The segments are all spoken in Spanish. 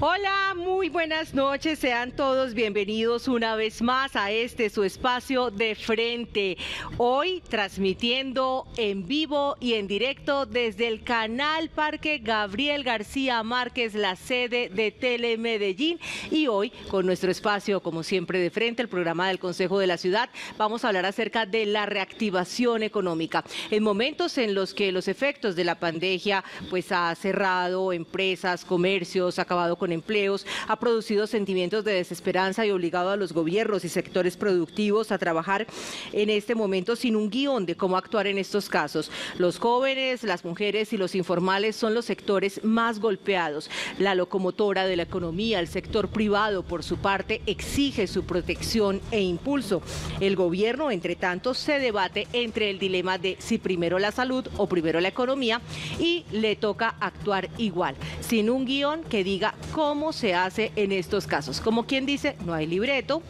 Hola, muy buenas noches, sean todos bienvenidos una vez más a su espacio de frente. Hoy transmitiendo en vivo y en directo desde el canal Parque Gabriel García Márquez, la sede de Telemedellín, y hoy con nuestro espacio, como siempre, de frente, el programa del Consejo de la Ciudad. Vamos a hablar acerca de la reactivación económica. En momentos en los que los efectos de la pandemia pues ha cerrado empresas, comercios, ha acabado con empleos, ha producido sentimientos de desesperanza y obligado a los gobiernos y sectores productivos a trabajar en este momento sin un guión de cómo actuar en estos casos. Los jóvenes, las mujeres y los informales son los sectores más golpeados. La locomotora de la economía, el sector privado, por su parte, exige su protección e impulso. El gobierno, entre tanto, se debate entre el dilema de si primero la salud o primero la economía, y le toca actuar igual, sin un guión que diga cómo se hace en estos casos. Como quien dice, no hay libreto.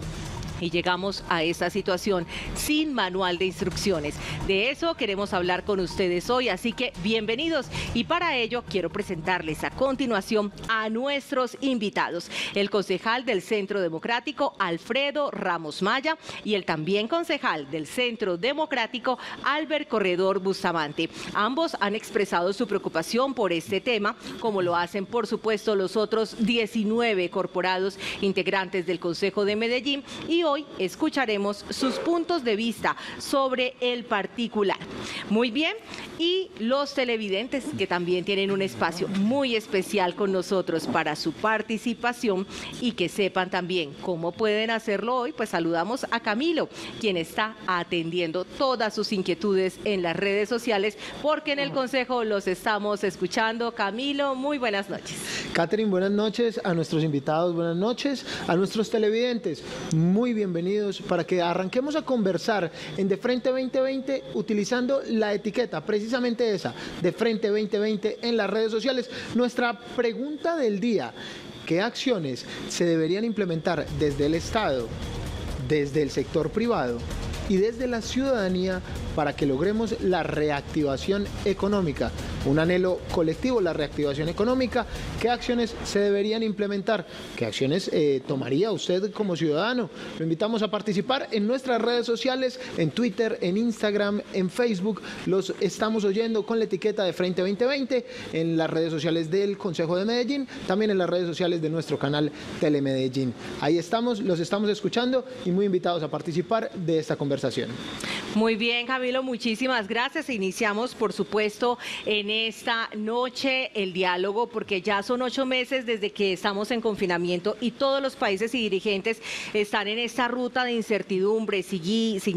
Y llegamos a esta situación sin manual de instrucciones. De eso queremos hablar con ustedes hoy, así que bienvenidos. Y para ello quiero presentarles a continuación a nuestros invitados. El concejal del Centro Democrático, Alfredo Ramos Maya, y el también concejal del Centro Democrático, Albert Corredor Bustamante. Ambos han expresado su preocupación por este tema, como lo hacen, por supuesto, los otros 19 corporados integrantes del Consejo de Medellín, y hoy escucharemos sus puntos de vista sobre el particular. Muy bien, y los televidentes, que también tienen un espacio muy especial con nosotros para su participación y que sepan también cómo pueden hacerlo hoy, pues saludamos a Camilo, quien está atendiendo todas sus inquietudes en las redes sociales, porque en el Consejo los estamos escuchando. Camilo, muy buenas noches. Catherine, buenas noches. A nuestros invitados, buenas noches. A nuestros televidentes, muy bienvenidos para que arranquemos a conversar en De Frente 2020 utilizando la etiqueta, precisamente esa, De Frente 2020 en las redes sociales. Nuestra pregunta del día: ¿qué acciones se deberían implementar desde el Estado, desde el sector privado y desde la ciudadanía para que logremos la reactivación económica? Un anhelo colectivo, la reactivación económica. ¿Qué acciones se deberían implementar? ¿Qué acciones tomaría usted como ciudadano? Lo invitamos a participar en nuestras redes sociales, en Twitter, en Instagram, en Facebook. Los estamos oyendo con la etiqueta de Frente 2020, en las redes sociales del Consejo de Medellín, también en las redes sociales de nuestro canal Telemedellín. Ahí estamos, los estamos escuchando y muy invitados a participar de esta conversación. Muy bien, Camilo, muchísimas gracias. Iniciamos, por supuesto, en esta noche el diálogo, porque ya son 8 meses desde que estamos en confinamiento y todos los países y dirigentes están en esta ruta de incertidumbre, sin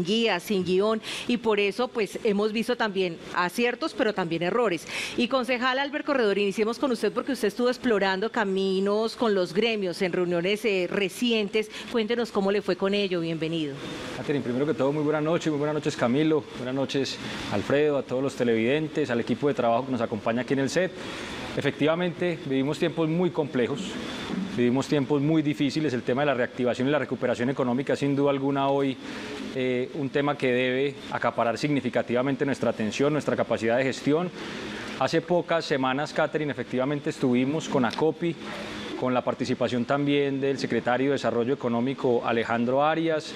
guía, sin guión, y por eso pues hemos visto también aciertos, pero también errores. Y concejal Albert Corredor, iniciemos con usted porque usted estuvo explorando caminos con los gremios en reuniones recientes. Cuéntenos cómo le fue con ello. Bienvenido. Catherine, primero que todo, muy buenas noches Camilo, buenas noches Alfredo, a todos los televidentes, al equipo de trabajo que nos acompaña aquí en el set. Efectivamente, vivimos tiempos muy complejos, vivimos tiempos muy difíciles. El tema de la reactivación y la recuperación económica, sin duda alguna, hoy un tema que debe acaparar significativamente nuestra atención, nuestra capacidad de gestión. Hace pocas semanas, Catherine, efectivamente estuvimos con ACOPI, con la participación también del secretario de Desarrollo Económico Alejandro Arias,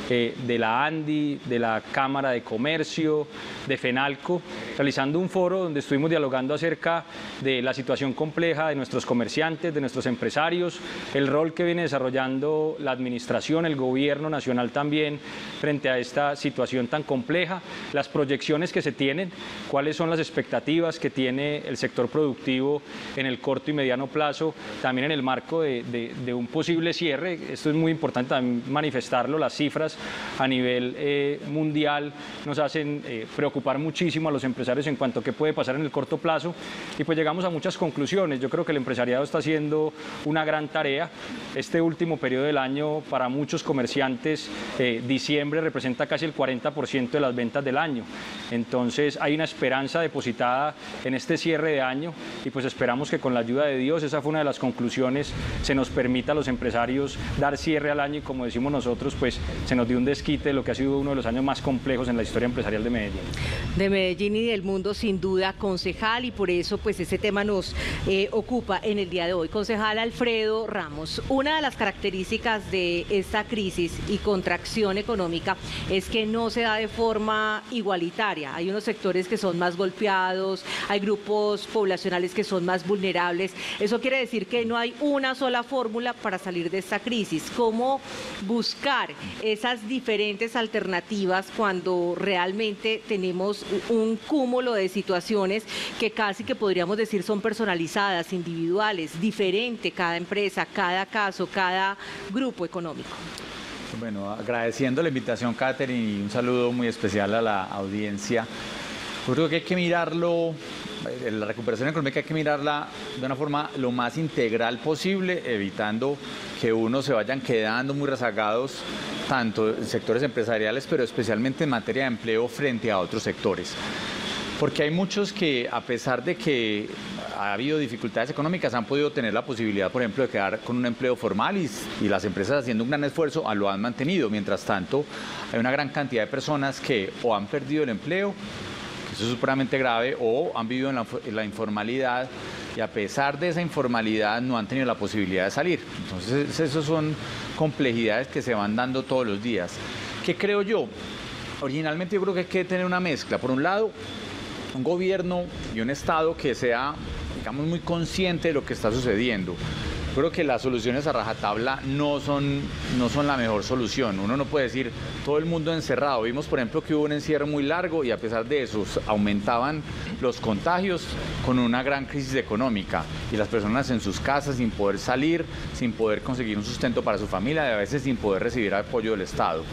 de la ANDI, de la Cámara de Comercio, de FENALCO, realizando un foro donde estuvimos dialogando acerca de la situación compleja de nuestros comerciantes, de nuestros empresarios, el rol que viene desarrollando la administración, el gobierno nacional también frente a esta situación tan compleja, las proyecciones que se tienen, cuáles son las expectativas que tiene el sector productivo en el corto y mediano plazo, también en el marco de un posible cierre. Esto es muy importante también manifestarlo. Las cifras a nivel mundial nos hacen preocupar muchísimo a los empresarios en cuanto a qué puede pasar en el corto plazo, y pues llegamos a muchas conclusiones. Yo creo que el empresariado está haciendo una gran tarea. Este último periodo del año para muchos comerciantes, diciembre representa casi el 40% de las ventas del año. Entonces hay una esperanza depositada en este cierre de año, y pues esperamos que con la ayuda de Dios, esa fue una de las conclusiones, se nos permita a los empresarios dar cierre al año, y como decimos nosotros, pues se nos dio un desquite de lo que ha sido uno de los años más complejos en la historia empresarial de Medellín. De Medellín y del mundo, sin duda, concejal, y por eso pues ese tema nos ocupa en el día de hoy. Concejal Alfredo Ramos, una de las características de esta crisis y contracción económica es que no se da de forma igualitaria. Hay unos sectores que son más golpeados, hay grupos poblacionales que son más vulnerables. Eso quiere decir que no hay una sola fórmula para salir de esta crisis. ¿Cómo buscar esas diferentes alternativas cuando realmente tenemos un cúmulo de situaciones que casi que podríamos decir son personalizadas, individuales, diferente cada empresa, cada caso, cada grupo económico? Bueno, agradeciendo la invitación, Catherine, y un saludo muy especial a la audiencia. Yo creo que hay que mirarlo, la recuperación económica hay que mirarla de una forma lo más integral posible, evitando que unos se vayan quedando muy rezagados, tanto en sectores empresariales, pero especialmente en materia de empleo frente a otros sectores. Porque hay muchos que, a pesar de que ha habido dificultades económicas, han podido tener la posibilidad, por ejemplo, de quedar con un empleo formal y las empresas, haciendo un gran esfuerzo, lo han mantenido. Mientras tanto, hay una gran cantidad de personas que o han perdido el empleo, que eso es supremamente grave, o han vivido en la informalidad, y a pesar de esa informalidad no han tenido la posibilidad de salir. Entonces, esas son complejidades que se van dando todos los días. ¿Qué creo yo? Originalmente yo creo que hay que tener una mezcla. Por un lado, un gobierno y un Estado que sea, digamos, muy consciente de lo que está sucediendo. Creo que las soluciones a rajatabla no son la mejor solución. Uno no puede decir todo el mundo encerrado. Vimos, por ejemplo, que hubo un encierro muy largo y a pesar de eso aumentaban los contagios con una gran crisis económica y las personas en sus casas sin poder salir, sin poder conseguir un sustento para su familia y a veces sin poder recibir apoyo del Estado.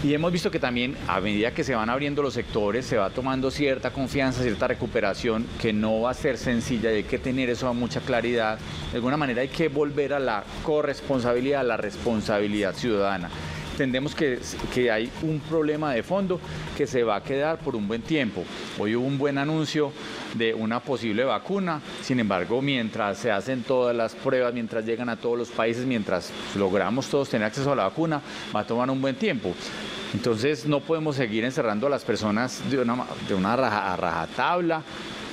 Y hemos visto que también a medida que se van abriendo los sectores se va tomando cierta confianza, cierta recuperación que no va a ser sencilla y hay que tener eso a mucha claridad. De alguna manera hay que volver a la corresponsabilidad, a la responsabilidad ciudadana. Entendemos que hay un problema de fondo que se va a quedar por un buen tiempo. Hoy hubo un buen anuncio de una posible vacuna, sin embargo, mientras se hacen todas las pruebas, mientras llegan a todos los países, mientras logramos todos tener acceso a la vacuna, va a tomar un buen tiempo. Entonces no podemos seguir encerrando a las personas de una rajatabla.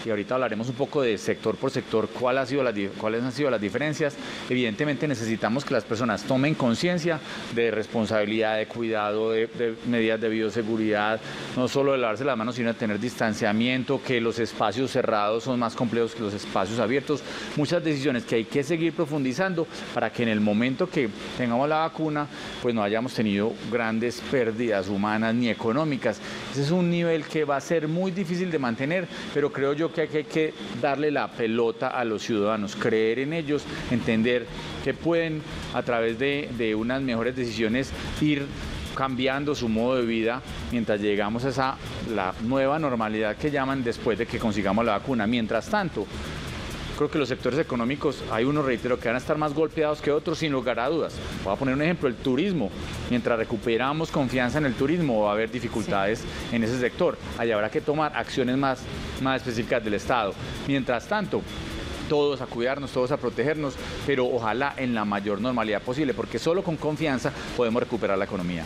Y ahorita hablaremos un poco de sector por sector cuáles han sido las diferencias. Evidentemente necesitamos que las personas tomen conciencia de responsabilidad, de cuidado, de medidas de bioseguridad, no solo de lavarse las manos, sino de tener distanciamiento, que los espacios cerrados son más complejos que los espacios abiertos. Muchas decisiones que hay que seguir profundizando para que en el momento que tengamos la vacuna, pues no hayamos tenido grandes pérdidas humanas ni económicas. Ese es un nivel que va a ser muy difícil de mantener, pero creo yo que hay que darle la pelota a los ciudadanos, creer en ellos, entender que pueden a través de unas mejores decisiones ir cambiando su modo de vida mientras llegamos a la nueva normalidad que llaman después de que consigamos la vacuna. Mientras tanto, creo que los sectores económicos, hay unos, reitero, que van a estar más golpeados que otros, sin lugar a dudas. Voy a poner un ejemplo, el turismo. Mientras recuperamos confianza en el turismo, va a haber dificultades en ese sector. Allá habrá que tomar acciones más específicas del Estado. Mientras tanto, todos a cuidarnos, todos a protegernos, pero ojalá en la mayor normalidad posible, porque solo con confianza podemos recuperar la economía.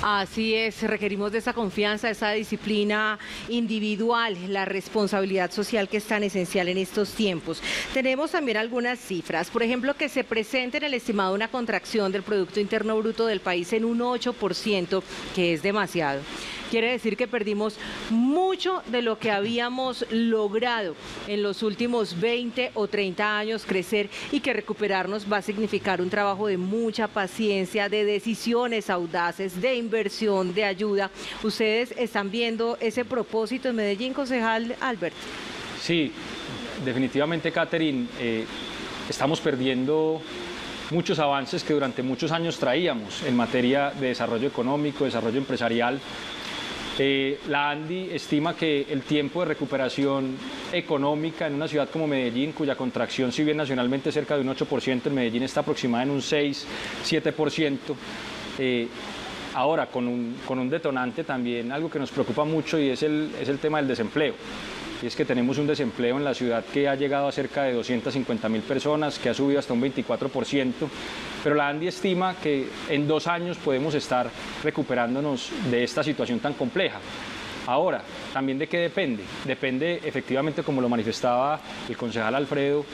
Así es, requerimos de esa confianza, esa disciplina individual, la responsabilidad social que es tan esencial en estos tiempos. Tenemos también algunas cifras, por ejemplo, que se presenta en el estimado una contracción del Producto Interno Bruto del país en un 8%, que es demasiado. Quiere decir que perdimos mucho de lo que habíamos logrado en los últimos 20 o 30 años crecer, y que recuperarnos va a significar un trabajo de mucha paciencia, de decisiones audaces, de inversión, de ayuda. ¿Ustedes están viendo ese propósito en Medellín, concejal Albert? Sí, definitivamente, Catherine, estamos perdiendo muchos avances que durante muchos años traíamos en materia de desarrollo económico, desarrollo empresarial. La ANDI estima que el tiempo de recuperación económica en una ciudad como Medellín, cuya contracción, si bien nacionalmente es cerca de un 8%, en Medellín está aproximada en un 6-7%. Ahora, con un detonante también, algo que nos preocupa mucho, y es el tema del desempleo. y es que tenemos un desempleo en la ciudad que ha llegado a cerca de 250.000 personas, que ha subido hasta un 24%, pero la ANDI estima que en 2 años podemos estar recuperándonos de esta situación tan compleja. Ahora, ¿también de qué depende? Depende efectivamente, como lo manifestaba el concejal Alfredo,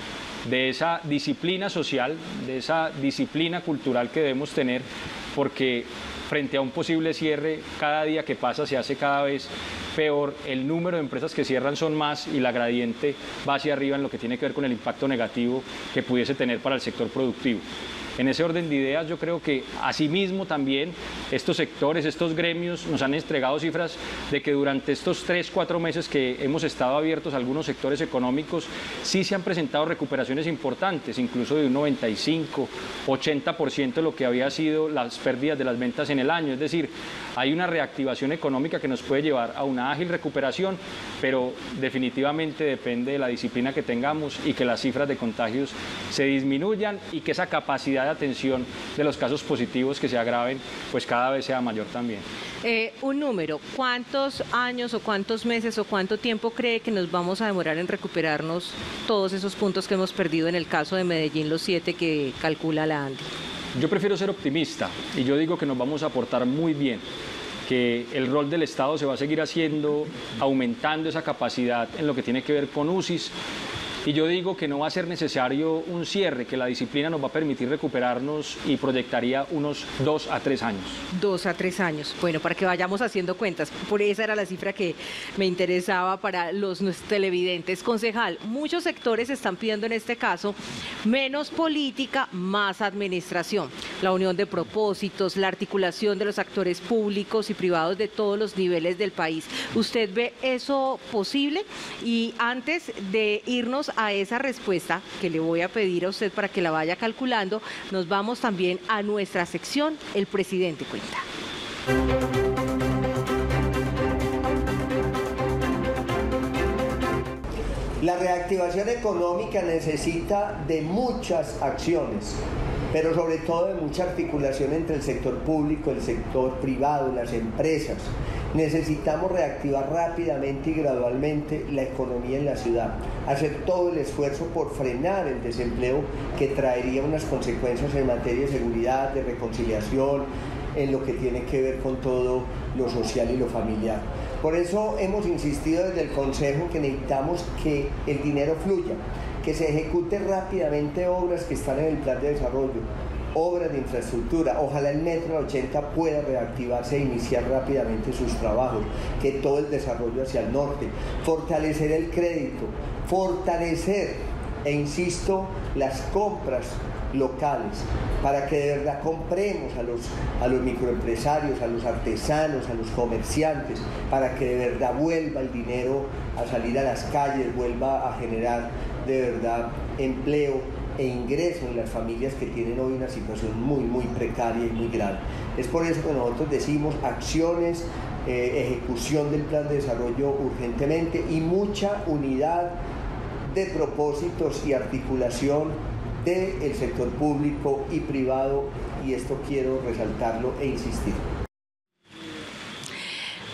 de esa disciplina social, de esa disciplina cultural que debemos tener, porque frente a un posible cierre, cada día que pasa se hace cada vez peor, el número de empresas que cierran son más y la gradiente va hacia arriba en lo que tiene que ver con el impacto negativo que pudiese tener para el sector productivo. En ese orden de ideas, yo creo que asimismo también estos sectores, estos gremios nos han entregado cifras de que durante estos 3-4 meses que hemos estado abiertos algunos sectores económicos, sí se han presentado recuperaciones importantes, incluso de un 95-80% de lo que había sido las pérdidas de las ventas en el año. Es decir, hay una reactivación económica que nos puede llevar a una ágil recuperación, pero definitivamente depende de la disciplina que tengamos y que las cifras de contagios se disminuyan y que esa capacidad de atención de los casos positivos que se agraven, pues cada vez sea mayor también. Un número, ¿cuántos años o cuántos meses o cuánto tiempo cree que nos vamos a demorar en recuperarnos todos esos puntos que hemos perdido en el caso de Medellín, los 7 que calcula la ANDI? Yo prefiero ser optimista y yo digo que nos vamos a portar muy bien, que el rol del Estado se va a seguir haciendo, aumentando esa capacidad en lo que tiene que ver con UCIs. Y yo digo que no va a ser necesario un cierre, que la disciplina nos va a permitir recuperarnos y proyectaría unos 2 a 3 años. 2 a 3 años. Bueno, para que vayamos haciendo cuentas. Por esa era la cifra que me interesaba para los televidentes. Concejal, muchos sectores están pidiendo en este caso menos política, más administración. La unión de propósitos, la articulación de los actores públicos y privados de todos los niveles del país. ¿Usted ve eso posible? Y antes de irnos a esa respuesta que le voy a pedir a usted para que la vaya calculando, nos vamos también a nuestra sección El Presidente Cuenta. La reactivación económica necesita de muchas acciones, pero sobre todo de mucha articulación entre el sector público, el sector privado, las empresas. Necesitamos reactivar rápidamente y gradualmente la economía en la ciudad, hacer todo el esfuerzo por frenar el desempleo que traería unas consecuencias en materia de seguridad, de reconciliación, en lo que tiene que ver con todo lo social y lo familiar. Por eso hemos insistido desde el Consejo que necesitamos que el dinero fluya, que se ejecute rápidamente obras que están en el plan de desarrollo, obras de infraestructura. Ojalá el Metro 80 pueda reactivarse e iniciar rápidamente sus trabajos, que todo el desarrollo hacia el norte, fortalecer el crédito, fortalecer, e insisto, las compras locales, para que de verdad compremos a los microempresarios, a los artesanos, a los comerciantes, para que de verdad vuelva el dinero a salir a las calles, vuelva a generar de verdad empleo e ingreso en las familias que tienen hoy una situación muy precaria y muy grave. Es por eso que nosotros decimos acciones, ejecución del plan de desarrollo urgentemente y mucha unidad de propósitos y articulación del sector público y privado, y esto quiero resaltarlo e insistir.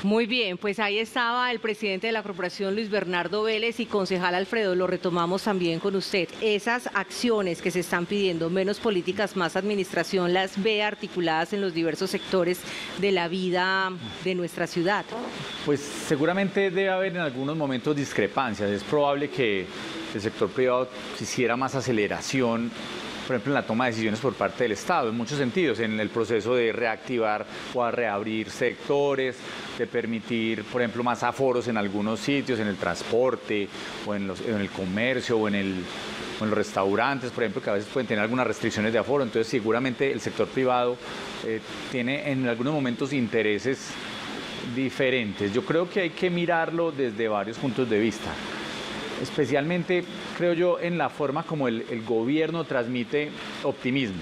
Muy bien, pues ahí estaba el presidente de la Corporación, Luis Bernardo Vélez, y concejal Alfredo, lo retomamos también con usted. Esas acciones que se están pidiendo, menos políticas, más administración, ¿las ve articuladas en los diversos sectores de la vida de nuestra ciudad? Pues seguramente debe haber en algunos momentos discrepancias. Es probable que el sector privado quisiera más aceleración, por ejemplo, en la toma de decisiones por parte del Estado, en muchos sentidos, en el proceso de reactivar o a reabrir sectores, de permitir, por ejemplo, más aforos en algunos sitios, en el transporte, o en el comercio, o en los restaurantes, por ejemplo, que a veces pueden tener algunas restricciones de aforo. Entonces, seguramente el sector privado tiene en algunos momentos intereses diferentes. Yo creo que hay que mirarlo desde varios puntos de vista. Especialmente, creo yo, en la forma como el gobierno transmite optimismo.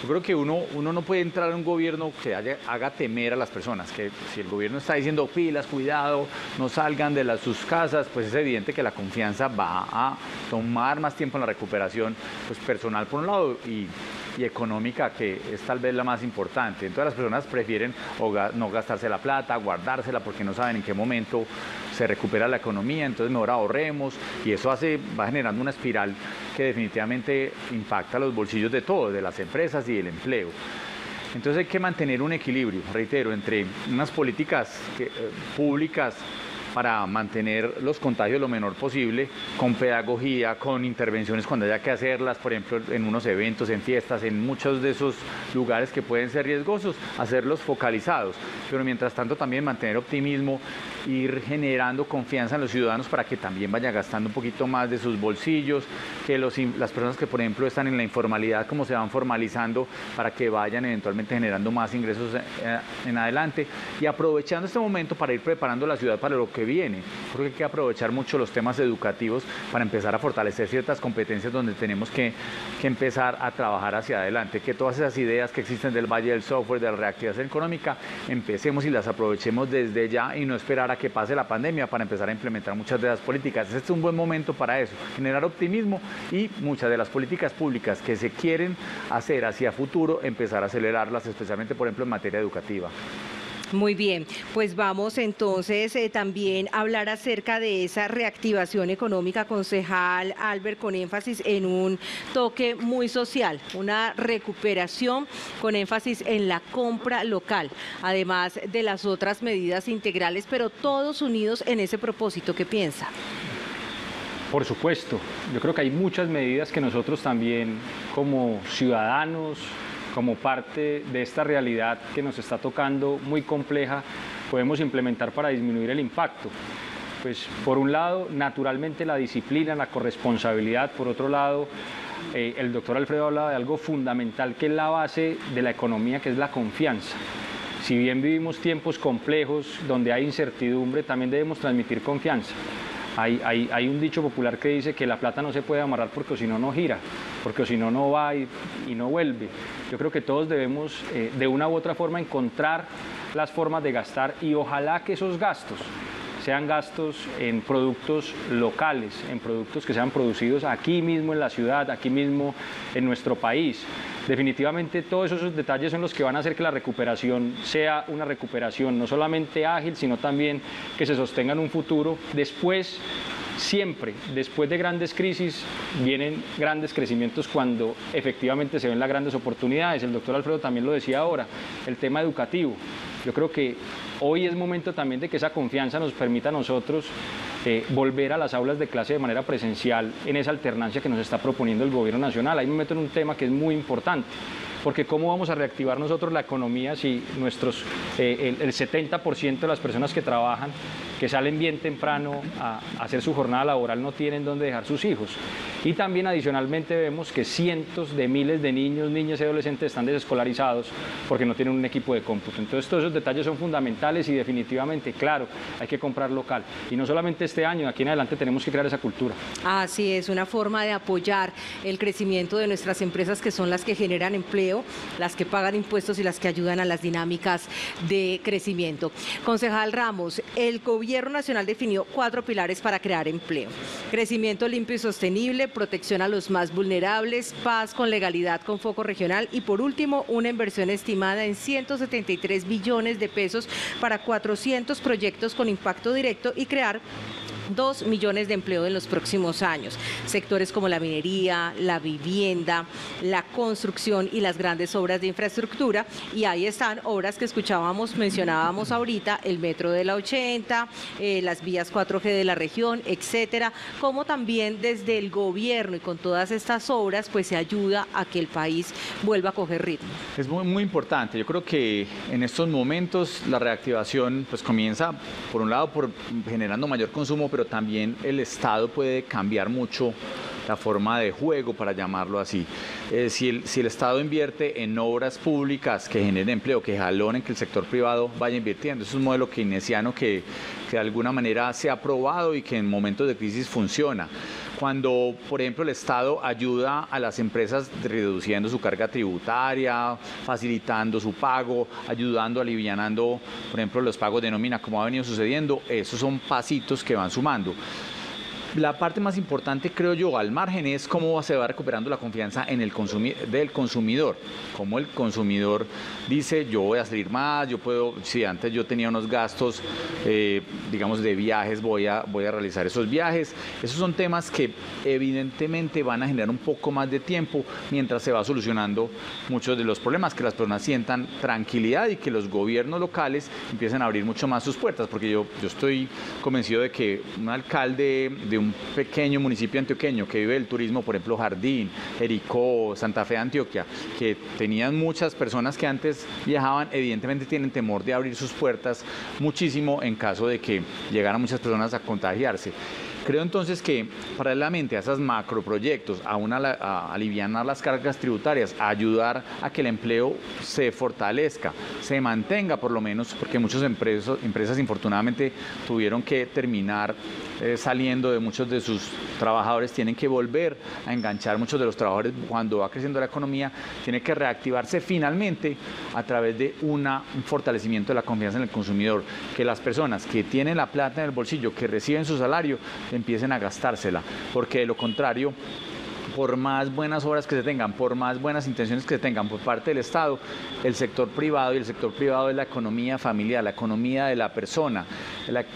Yo creo que uno no puede entrar a un gobierno que haga temer a las personas, que si el gobierno está diciendo pilas, cuidado, no salgan de sus casas, pues es evidente que la confianza va a tomar más tiempo en la recuperación, pues personal por un lado y y económica, que es tal vez la más importante. Entonces las personas prefieren no gastarse la plata, guardársela, porque no saben en qué momento se recupera la economía, entonces mejor ahorremos, y eso va generando una espiral que definitivamente impacta los bolsillos de todos, de las empresas y del empleo. Entonces hay que mantener un equilibrio, reitero, entre unas políticas públicas para mantener los contagios lo menor posible, con pedagogía, con intervenciones cuando haya que hacerlas, por ejemplo, en unos eventos, en fiestas, en muchos de esos lugares que pueden ser riesgosos, hacerlos focalizados, pero mientras tanto también mantener optimismo, ir generando confianza en los ciudadanos para que también vayan gastando un poquito más de sus bolsillos, que las personas que, por ejemplo, están en la informalidad, como se van formalizando, para que vayan eventualmente generando más ingresos en adelante, y aprovechando este momento para ir preparando la ciudad para lo que viene. Creo que hay que aprovechar mucho los temas educativos para empezar a fortalecer ciertas competencias donde tenemos que empezar a trabajar hacia adelante, que todas esas ideas que existen del Valle del Software, de la reactivación económica, empecemos y las aprovechemos desde ya y no esperar a que pase la pandemia para empezar a implementar muchas de las políticas. Este es un buen momento para eso, generar optimismo, y muchas de las políticas públicas que se quieren hacer hacia futuro, empezar a acelerarlas, especialmente, por ejemplo, en materia educativa. Muy bien, pues vamos entonces también a hablar acerca de esa reactivación económica, concejal Albert, con énfasis en un toque muy social, una recuperación con énfasis en la compra local, además de las otras medidas integrales, pero todos unidos en ese propósito. ¿Qué piensa? Por supuesto, yo creo que hay muchas medidas que nosotros también como ciudadanos, como parte de esta realidad que nos está tocando muy compleja, podemos implementar para disminuir el impacto. Pues por un lado, naturalmente la disciplina, la corresponsabilidad; por otro lado, el doctor Alfredo hablaba de algo fundamental que es la base de la economía, que es la confianza. Si bien vivimos tiempos complejos donde hay incertidumbre, también debemos transmitir confianza. Hay un dicho popular que dice que la plata no se puede amarrar porque si no, no gira, porque si no, no va y no vuelve. Yo creo que todos debemos de una u otra forma encontrar las formas de gastar, y ojalá que esos gastos sean gastos en productos locales, en productos que sean producidos aquí mismo en la ciudad, aquí mismo en nuestro país. Definitivamente todos esos detalles son los que van a hacer que la recuperación sea una recuperación no solamente ágil, sino también que se sostenga en un futuro. Después, siempre, después de grandes crisis, vienen grandes crecimientos cuando efectivamente se ven las grandes oportunidades. El doctor Alfredo también lo decía ahora, el tema educativo. Yo creo que hoy es momento también de que esa confianza nos permita a nosotros volver a las aulas de clase de manera presencial en esa alternancia que nos está proponiendo el gobierno nacional. Ahí me meto en un tema que es muy importante, porque ¿cómo vamos a reactivar nosotros la economía si el 70% de las personas que trabajan, que salen bien temprano a hacer su jornada laboral, no tienen dónde dejar sus hijos? Y también adicionalmente vemos que cientos de miles de niños, niñas y adolescentes están desescolarizados porque no tienen un equipo de cómputo. Entonces todos esos detalles son fundamentales, y definitivamente, claro, hay que comprar local. Y no solamente este año, aquí en adelante tenemos que crear esa cultura. Así es, una forma de apoyar el crecimiento de nuestras empresas, que son las que generan empleo, las que pagan impuestos y las que ayudan a las dinámicas de crecimiento. Concejal Ramos, el Gobierno Nacional definió 4 pilares para crear empleo: crecimiento limpio y sostenible, protección a los más vulnerables, paz con legalidad con foco regional, y por último, una inversión estimada en 173 billones de pesos para 400 proyectos con impacto directo y crear 2 millones de empleo en los próximos años. Sectores como la minería, la vivienda, la construcción y las grandes obras de infraestructura. Y ahí están obras que mencionábamos ahorita, el metro de la 80, las vías 4G de la región, etcétera. Como también desde el gobierno y con todas estas obras, pues se ayuda a que el país vuelva a coger ritmo. Es muy, muy importante. Yo creo que en estos momentos la reactivación pues comienza, por un lado, por generando mayor consumo, pero también el Estado puede cambiar mucho la forma de juego, para llamarlo así. Si el Estado invierte en obras públicas que generen empleo, que jalonen que el sector privado vaya invirtiendo. Es un modelo keynesiano que de alguna manera se ha probado y que en momentos de crisis funciona. Cuando, por ejemplo, el Estado ayuda a las empresas reduciendo su carga tributaria, facilitando su pago, ayudando, alivianando, por ejemplo, los pagos de nómina, como ha venido sucediendo, esos son pasitos que van sumando. la parte más importante, creo yo, al margen es cómo se va recuperando la confianza en el del consumidor. Como el consumidor dice, yo voy a salir más, yo puedo, si antes yo tenía unos gastos, digamos, de viajes, voy a realizar esos viajes. Esos son temas que evidentemente van a generar un poco más de tiempo mientras se va solucionando muchos de los problemas, que las personas sientan tranquilidad y que los gobiernos locales empiecen a abrir mucho más sus puertas, porque yo estoy convencido de que un alcalde de un pequeño municipio antioqueño que vive del turismo, por ejemplo Jardín, Jericó, Santa Fe de Antioquia, que tenían muchas personas que antes viajaban, evidentemente tienen temor de abrir sus puertas muchísimo en caso de que llegaran muchas personas a contagiarse. Creo entonces que paralelamente a esos macroproyectos, a alivianar las cargas tributarias, a ayudar a que el empleo se fortalezca, se mantenga por lo menos, porque muchas empresas infortunadamente tuvieron que terminar saliendo de muchos de sus trabajadores, tienen que volver a enganchar muchos de los trabajadores cuando va creciendo la economía, tiene que reactivarse finalmente a través de un fortalecimiento de la confianza en el consumidor, que las personas que tienen la plata en el bolsillo, que reciben su salario, empiecen a gastársela, porque de lo contrario, por más buenas obras que se tengan, por más buenas intenciones que se tengan por parte del Estado, el sector privado, y el sector privado es la economía familiar, la economía de la persona,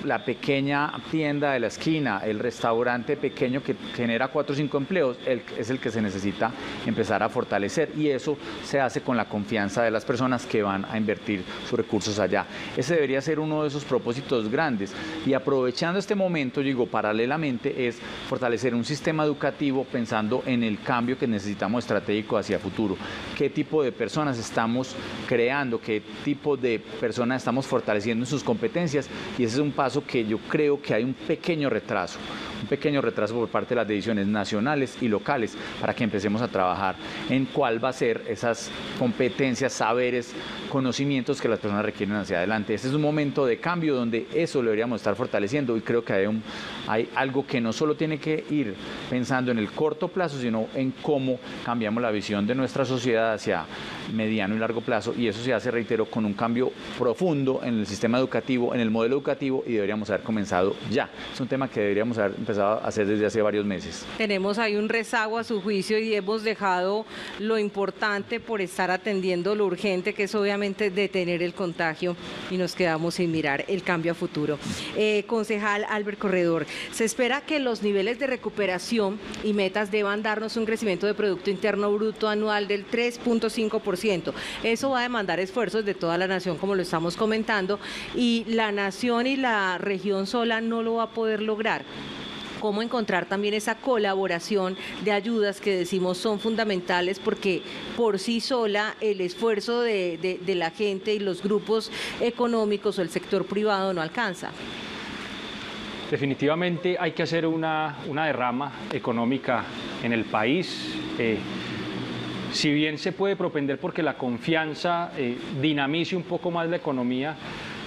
la pequeña tienda de la esquina, el restaurante pequeño que genera 4 o 5 empleos, es el que se necesita empezar a fortalecer, y eso se hace con la confianza de las personas que van a invertir sus recursos allá. Ese debería ser uno de esos propósitos grandes, y aprovechando este momento, digo, paralelamente es fortalecer un sistema educativo pensando en el cambio que necesitamos estratégico hacia futuro. ¿Qué tipo de personas estamos creando? ¿Qué tipo de personas estamos fortaleciendo en sus competencias? Y ese es un paso que yo creo que hay un pequeño retraso por parte de las decisiones nacionales y locales para que empecemos a trabajar en cuál va a ser esas competencias, saberes, conocimientos que las personas requieren hacia adelante. Este es un momento de cambio donde eso lo deberíamos estar fortaleciendo, y creo que hay algo que no solo tiene que ir pensando en el corto plazo, sino en cómo cambiamos la visión de nuestra sociedad hacia mediano y largo plazo, y eso se hace, reitero, con un cambio profundo en el sistema educativo, en el modelo educativo, y deberíamos haber comenzado ya. Es un tema que deberíamos haber empezado a hacer desde hace varios meses. Tenemos ahí un rezago a su juicio y hemos dejado lo importante por estar atendiendo lo urgente, que es obviamente detener el contagio, y nos quedamos sin mirar el cambio a futuro. Concejal Albert Corredor, se espera que los niveles de recuperación y metas deban darnos un crecimiento de Producto Interno Bruto anual del 3.5%. Eso va a demandar esfuerzos de toda la nación, como lo estamos comentando, y la nación y la región sola no lo va a poder lograr. Cómo encontrar también esa colaboración de ayudas que decimos son fundamentales, porque por sí sola el esfuerzo de la gente y los grupos económicos o el sector privado no alcanza. Definitivamente hay que hacer una derrama económica en el país. Si bien se puede propender porque la confianza dinamice un poco más la economía,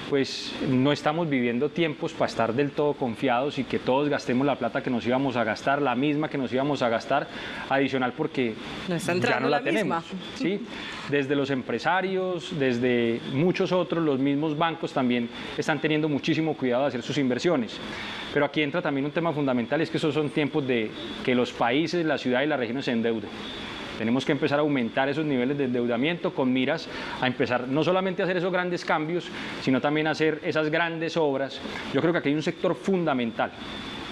pues no estamos viviendo tiempos para estar del todo confiados y que todos gastemos la plata que nos íbamos a gastar, la misma que nos íbamos a gastar, adicional porque ya no la tenemos. ¿Sí? Desde los empresarios, desde muchos otros, los mismos bancos también están teniendo muchísimo cuidado de hacer sus inversiones. Pero aquí entra también un tema fundamental, es que esos son tiempos de que los países, la ciudad y las regiones se endeuden. Tenemos que empezar a aumentar esos niveles de endeudamiento con miras a empezar no solamente a hacer esos grandes cambios, sino también a hacer esas grandes obras. Yo creo que aquí hay un sector fundamental.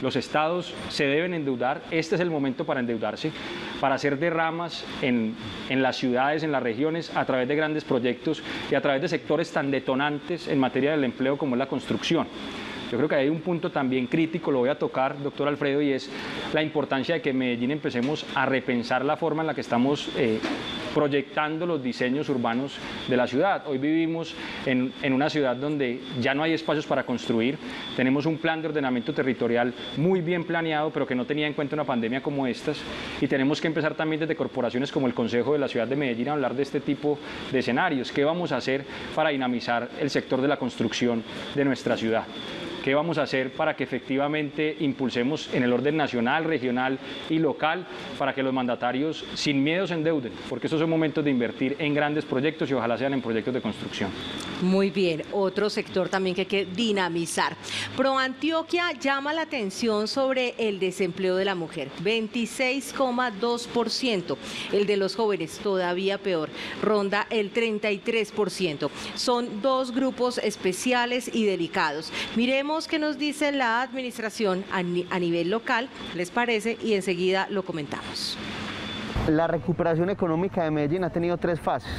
Los estados se deben endeudar, este es el momento para endeudarse, para hacer derramas en las ciudades, en las regiones, a través de grandes proyectos y a través de sectores tan detonantes en materia del empleo como es la construcción. Yo creo que hay un punto también crítico, lo voy a tocar, doctor Alfredo, y es la importancia de que en Medellín empecemos a repensar la forma en la que estamos proyectando los diseños urbanos de la ciudad. Hoy vivimos en una ciudad donde ya no hay espacios para construir, tenemos un plan de ordenamiento territorial muy bien planeado, pero que no tenía en cuenta una pandemia como estas, y tenemos que empezar también desde corporaciones como el Consejo de la Ciudad de Medellín a hablar de este tipo de escenarios. ¿Qué vamos a hacer para dinamizar el sector de la construcción de nuestra ciudad? ¿Qué vamos a hacer para que efectivamente impulsemos en el orden nacional, regional y local para que los mandatarios sin miedo se endeuden? Porque estos son momentos de invertir en grandes proyectos y ojalá sean en proyectos de construcción. Muy bien, otro sector también que hay que dinamizar. ProAntioquia llama la atención sobre el desempleo de la mujer, 26,2%. El de los jóvenes todavía peor, ronda el 33%. Son dos grupos especiales y delicados. Miremos qué nos dice la administración a nivel local, ¿les parece? Y enseguida lo comentamos. La recuperación económica de Medellín ha tenido tres fases.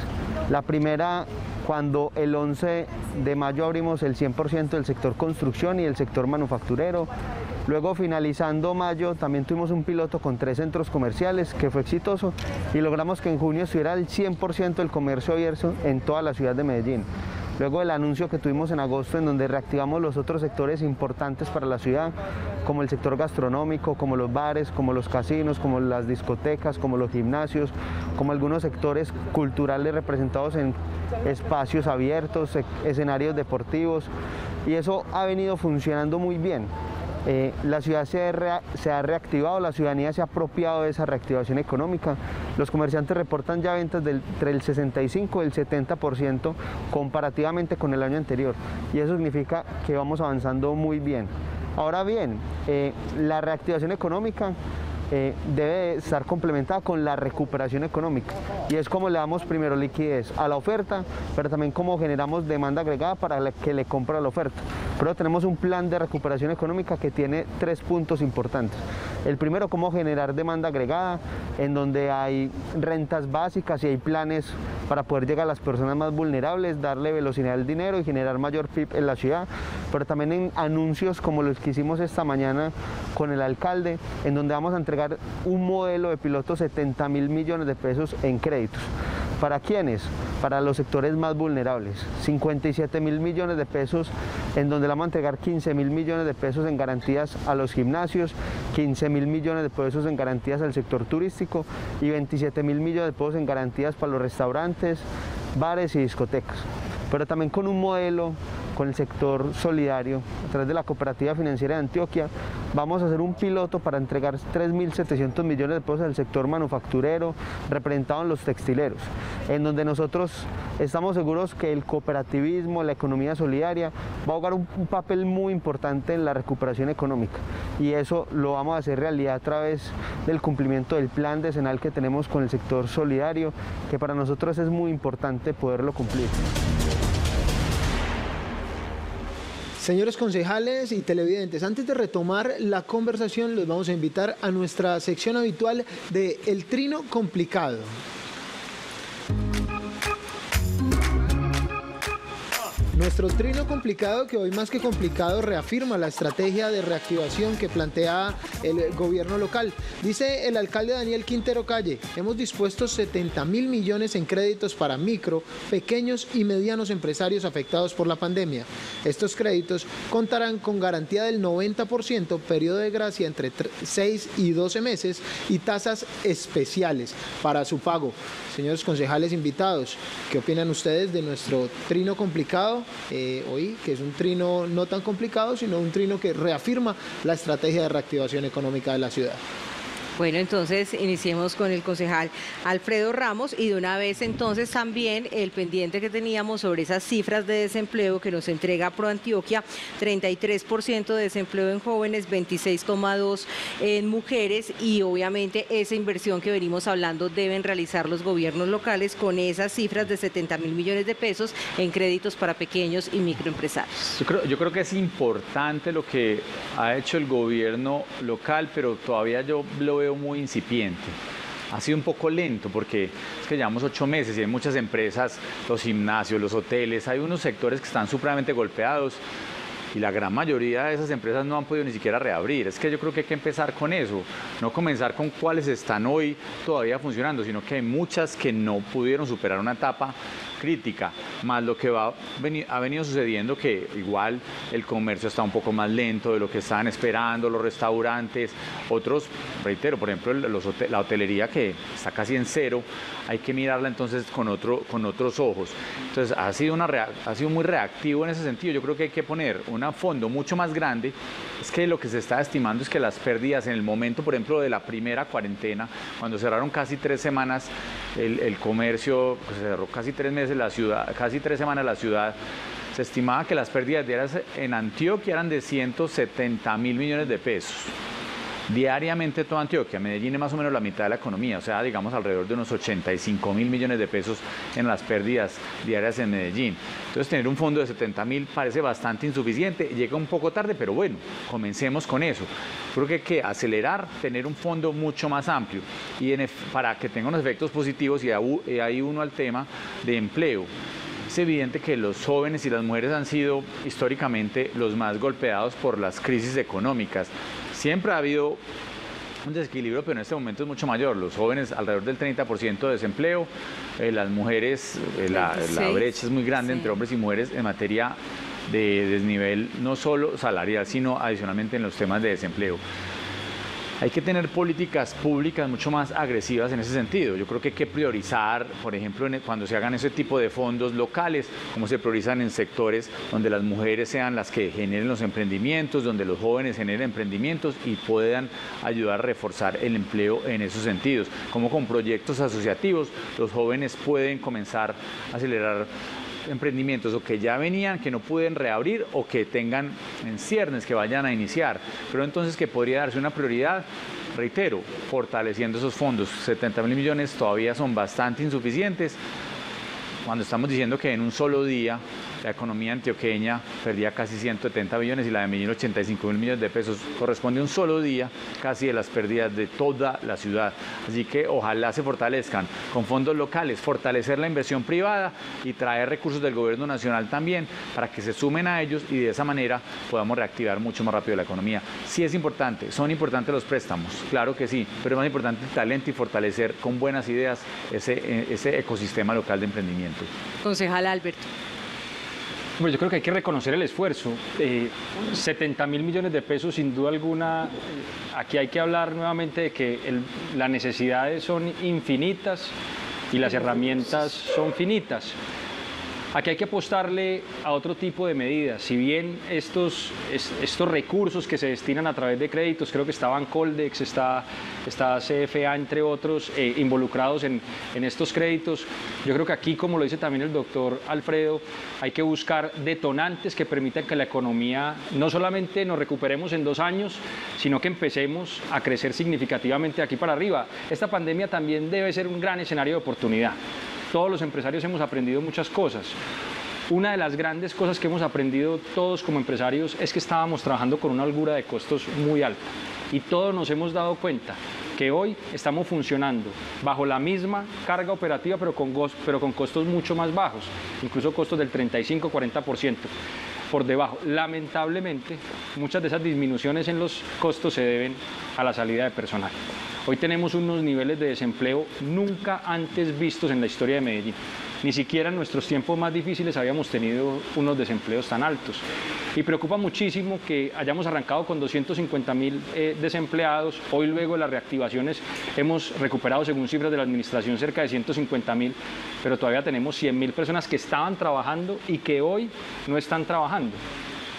La primera, cuando el 11 de mayo abrimos el 100% del sector construcción y el sector manufacturero. Luego, finalizando mayo, también tuvimos un piloto con 3 centros comerciales que fue exitoso y logramos que en junio estuviera el 100% del comercio abierto en toda la ciudad de Medellín. Luego el anuncio que tuvimos en agosto en donde reactivamos los otros sectores importantes para la ciudad, como el sector gastronómico, como los bares, como los casinos, como las discotecas, como los gimnasios, como algunos sectores culturales representados en espacios abiertos, escenarios deportivos, y eso ha venido funcionando muy bien. La ciudad se ha reactivado, la ciudadanía se ha apropiado de esa reactivación económica. Los comerciantes reportan ya ventas entre el 65 y el 70% comparativamente con el año anterior, y eso significa que vamos avanzando muy bien. Ahora bien, la reactivación económica debe estar complementada con la recuperación económica, y es como le damos primero liquidez a la oferta, pero también como generamos demanda agregada para la que le compra la oferta. Pero tenemos un plan de recuperación económica que tiene 3 puntos importantes. El primero, cómo generar demanda agregada, en donde hay rentas básicas y hay planes para poder llegar a las personas más vulnerables, darle velocidad al dinero y generar mayor PIB en la ciudad, pero también en anuncios como los que hicimos esta mañana con el alcalde, en donde vamos a entregar un modelo de piloto 70.000 millones de pesos en créditos. ¿Para quiénes? Para los sectores más vulnerables. 57.000 millones de pesos, en donde le vamos a entregar 15.000 millones de pesos en garantías a los gimnasios, 15.000 millones de pesos en garantías al sector turístico y 27.000 millones de pesos en garantías para los restaurantes, bares y discotecas. Pero también con un modelo, con el sector solidario, a través de la Cooperativa Financiera de Antioquia, vamos a hacer un piloto para entregar 3.700 millones de pesos al sector manufacturero, representado en los textileros, en donde nosotros estamos seguros que el cooperativismo, la economía solidaria, va a jugar un papel muy importante en la recuperación económica, y eso lo vamos a hacer realidad a través del cumplimiento del plan decenal que tenemos con el sector solidario, que para nosotros es muy importante poderlo cumplir. Señores concejales y televidentes, antes de retomar la conversación, los vamos a invitar a nuestra sección habitual de El Trino Complicado. Nuestro trino complicado, que hoy más que complicado reafirma la estrategia de reactivación que plantea el gobierno local. Dice el alcalde Daniel Quintero Calle: hemos dispuesto 70.000 millones en créditos para micro, pequeños y medianos empresarios afectados por la pandemia. Estos créditos contarán con garantía del 90%, periodo de gracia entre 6 y 12 meses y tasas especiales para su pago. Señores concejales invitados, ¿qué opinan ustedes de nuestro trino complicado hoy, que es un trino no tan complicado, sino un trino que reafirma la estrategia de reactivación económica de la ciudad? Bueno, entonces iniciemos con el concejal Alfredo Ramos, y de una vez entonces también el pendiente que teníamos sobre esas cifras de desempleo que nos entrega ProAntioquia: 33% de desempleo en jóvenes, 26,2% en mujeres, y obviamente esa inversión que venimos hablando deben realizar los gobiernos locales con esas cifras de 70.000 millones de pesos en créditos para pequeños y microempresarios. Yo creo que es importante lo que ha hecho el gobierno local, pero todavía yo lo veo muy incipiente. Ha sido un poco lento porque es que llevamos 8 meses y hay muchas empresas, los gimnasios, los hoteles, hay unos sectores que están supremamente golpeados y la gran mayoría de esas empresas no han podido ni siquiera reabrir. Es que yo creo que hay que empezar con eso, no comenzar con cuáles están hoy todavía funcionando, sino que hay muchas que no pudieron superar una etapa crítica, más lo que ha venido sucediendo, que igual el comercio está un poco más lento de lo que estaban esperando, los restaurantes, otros, reitero, por ejemplo, la hotelería, que está casi en cero, hay que mirarla entonces con otros ojos. Entonces ha sido muy reactivo en ese sentido. Yo creo que hay que poner una un fondo mucho más grande, es que lo que se está estimando es que las pérdidas en el momento, por ejemplo, de la primera cuarentena, cuando cerraron casi 3 semanas el comercio, pues se cerró casi 3 meses la ciudad, casi 3 semanas la ciudad, se estimaba que las pérdidas diarias en Antioquia eran de 170.000 millones de pesos. Diariamente toda Antioquia, Medellín es más o menos la mitad de la economía, o sea, digamos alrededor de unos 85.000 millones de pesos en las pérdidas diarias en Medellín. Entonces tener un fondo de 70.000 parece bastante insuficiente, llega un poco tarde, pero bueno, comencemos con eso. Creo que hay que acelerar, tener un fondo mucho más amplio y para que tenga unos efectos positivos, y ahí uno al tema de empleo. Es evidente que los jóvenes y las mujeres han sido históricamente los más golpeados por las crisis económicas. Siempre ha habido un desequilibrio, pero en este momento es mucho mayor. Los jóvenes alrededor del 30% de desempleo, las mujeres, la brecha es muy grande entre hombres y mujeres en materia de desnivel, no solo salarial, sino adicionalmente en los temas de desempleo. Hay que tener políticas públicas mucho más agresivas en ese sentido. Yo creo que hay que priorizar, por ejemplo, cuando se hagan ese tipo de fondos locales, como se priorizan en sectores donde las mujeres sean las que generen los emprendimientos, donde los jóvenes generen emprendimientos y puedan ayudar a reforzar el empleo en esos sentidos. Como con proyectos asociativos, los jóvenes pueden comenzar a acelerar emprendimientos o que ya venían, que no pueden reabrir o que tengan en ciernes, que vayan a iniciar. Pero entonces que podría darse una prioridad, reitero, fortaleciendo esos fondos. 70.000 millones todavía son bastante insuficientes. Cuando estamos diciendo que en un solo día la economía antioqueña perdía casi 170 millones y la de Medellín 85.000 millones de pesos, corresponde a un solo día casi de las pérdidas de toda la ciudad. Así que ojalá se fortalezcan con fondos locales, fortalecer la inversión privada y traer recursos del gobierno nacional también para que se sumen a ellos y de esa manera podamos reactivar mucho más rápido la economía. Sí es importante, son importantes los préstamos, claro que sí, pero es más importante el talento y fortalecer con buenas ideas ese ecosistema local de emprendimiento. Concejal Alberto. Bueno, yo creo que hay que reconocer el esfuerzo. 70.000 millones de pesos, sin duda alguna, aquí hay que hablar nuevamente de que las necesidades son infinitas y las herramientas son finitas. Aquí hay que apostarle a otro tipo de medidas. Si bien estos recursos que se destinan a través de créditos, creo que está Bancoldex, está CFA, entre otros, involucrados en estos créditos, yo creo que aquí, como lo dice también el doctor Alfredo, hay que buscar detonantes que permitan que la economía no solamente nos recuperemos en 2 años, sino que empecemos a crecer significativamente aquí para arriba. Esta pandemia también debe ser un gran escenario de oportunidad. Todos los empresarios hemos aprendido muchas cosas. Una de las grandes cosas que hemos aprendido todos como empresarios es que estábamos trabajando con una holgura de costos muy alta y todos nos hemos dado cuenta que hoy estamos funcionando bajo la misma carga operativa pero con costos mucho más bajos, incluso costos del 35-40% por debajo. Lamentablemente, muchas de esas disminuciones en los costos se deben a la salida de personal. Hoy tenemos unos niveles de desempleo nunca antes vistos en la historia de Medellín. Ni siquiera en nuestros tiempos más difíciles habíamos tenido unos desempleos tan altos. Y preocupa muchísimo que hayamos arrancado con 250.000 desempleados. Hoy, luego de las reactivaciones, hemos recuperado, según cifras de la administración, cerca de 150.000, pero todavía tenemos 100.000 personas que estaban trabajando y que hoy no están trabajando.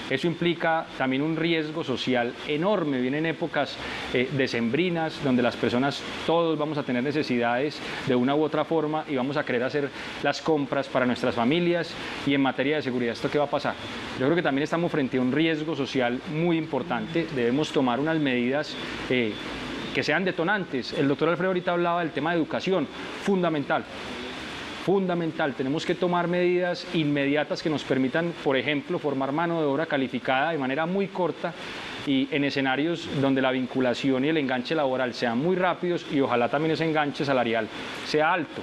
Eso implica también un riesgo social enorme. Vienen épocas decembrinas donde las personas, todos vamos a tener necesidades de una u otra forma y vamos a querer hacer las compras para nuestras familias. Y en materia de seguridad, ¿esto qué va a pasar? Yo creo que también estamos frente a un riesgo social muy importante. Debemos tomar unas medidas que sean detonantes. El doctor Alfredo ahorita hablaba del tema de educación, fundamental. Tenemos que tomar medidas inmediatas que nos permitan, por ejemplo, formar mano de obra calificada de manera muy corta y en escenarios donde la vinculación y el enganche laboral sean muy rápidos y ojalá también ese enganche salarial sea alto.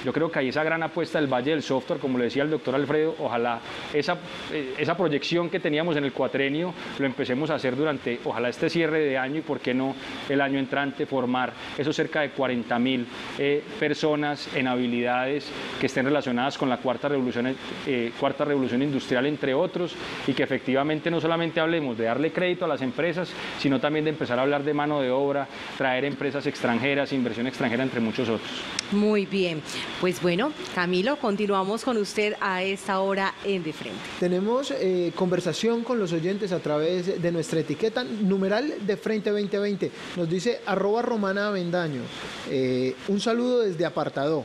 Yo creo que hay esa gran apuesta del Valle del Software, como le decía el doctor Alfredo, ojalá esa proyección que teníamos en el cuatrenio lo empecemos a hacer durante, ojalá este cierre de año y por qué no el año entrante, formar esos cerca de 40.000 personas en habilidades que estén relacionadas con la cuarta revolución industrial, entre otros, y que efectivamente no solamente hablemos de darle crédito a las empresas, sino también de empezar a hablar de mano de obra, traer empresas extranjeras, inversión extranjera, entre muchos otros. Muy bien, pues bueno, Camilo, continuamos con usted a esta hora en De Frente. Tenemos conversación con los oyentes a través de nuestra etiqueta numeral De Frente 2020. Nos dice @Romana Avendaño. Un saludo desde Apartadó.